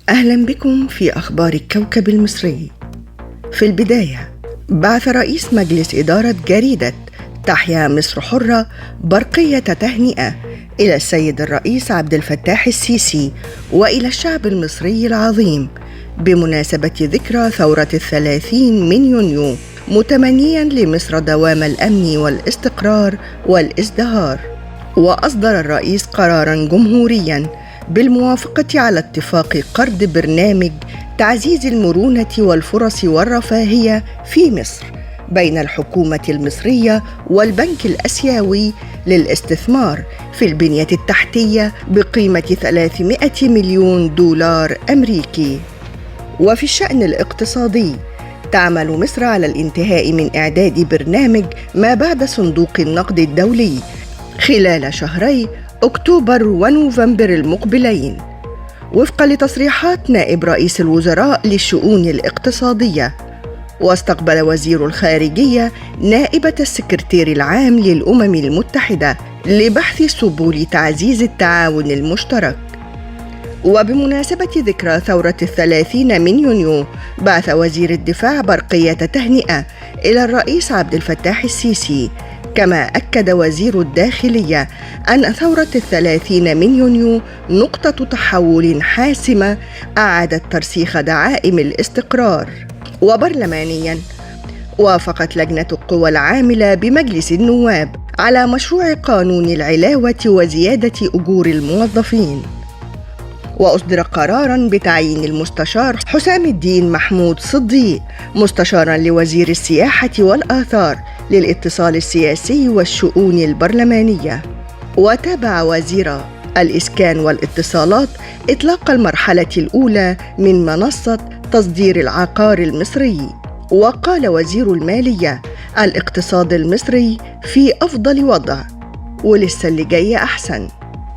أهلا بكم في أخبار الكوكب المصري. في البداية، بعث رئيس مجلس إدارة جريدة تحيا مصر حرة برقية تهنئة إلى السيد الرئيس عبد الفتاح السيسي وإلى الشعب المصري العظيم بمناسبة ذكرى ثورة 30 من يونيو، متمنياً لمصر دوام الأمن والاستقرار والازدهار. وأصدر الرئيس قراراً جمهورياً بالموافقة على اتفاق قرض برنامج تعزيز المرونة والفرص والرفاهية في مصر بين الحكومة المصرية والبنك الآسيوي للاستثمار في البنية التحتية بقيمة 300 مليون دولار أمريكي. وفي الشأن الاقتصادي، تعمل مصر على الانتهاء من إعداد برنامج ما بعد صندوق النقد الدولي خلال شهري أكتوبر ونوفمبر المقبلين، وفقا لتصريحات نائب رئيس الوزراء للشؤون الاقتصادية. واستقبل وزير الخارجية نائبة السكرتير العام للأمم المتحدة لبحث سبل تعزيز التعاون المشترك. وبمناسبة ذكرى ثورة 30 من يونيو، بعث وزير الدفاع برقية تهنئة إلى الرئيس عبد الفتاح السيسي. كما أكد وزير الداخلية أن ثورة 30 من يونيو نقطة تحول حاسمة أعادت ترسيخ دعائم الاستقرار. وبرلمانياً، وافقت لجنة القوى العاملة بمجلس النواب على مشروع قانون العلاوة وزيادة أجور الموظفين. وأصدر قراراً بتعيين المستشار حسام الدين محمود صديق مستشاراً لوزير السياحة والآثار للاتصال السياسي والشؤون البرلمانية. وتابع وزير الإسكان والاتصالات إطلاق المرحلة الأولى من منصة تصدير العقار المصري. وقال وزير المالية: الاقتصاد المصري في أفضل وضع، ولسه اللي جاي أحسن.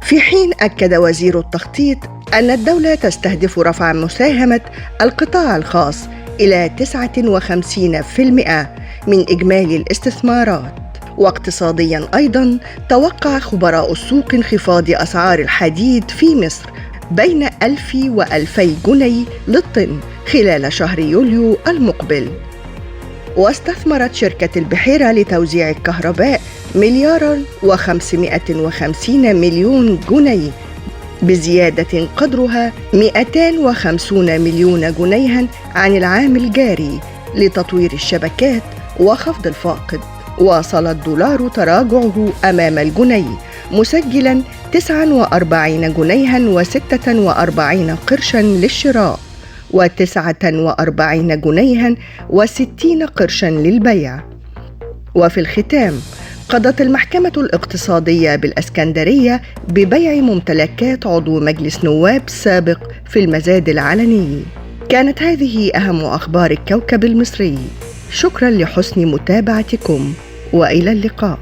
في حين أكد وزير التخطيط أن الدولة تستهدف رفع مساهمة القطاع الخاص إلى 59% من إجمالي الاستثمارات. واقتصادياً أيضاً، توقع خبراء السوق انخفاض أسعار الحديد في مصر بين 1000 و2000 جنيه للطن خلال شهر يوليو المقبل. واستثمرت شركة البحيرة لتوزيع الكهرباء 1,550 مليون جنيه بزيادة قدرها 250 مليون جنيها عن العام الجاري لتطوير الشبكات وخفض الفاقد. واصل الدولار تراجعه أمام الجنيه مسجلاً 49 جنيها و46 قرشاً للشراء و49 جنيها و60 قرشاً للبيع. وفي الختام، قضت المحكمة الاقتصادية بالإسكندرية ببيع ممتلكات عضو مجلس نواب سابق في المزاد العلني. كانت هذه أهم أخبار الكوكب المصري. شكراً لحسن متابعتكم، وإلى اللقاء.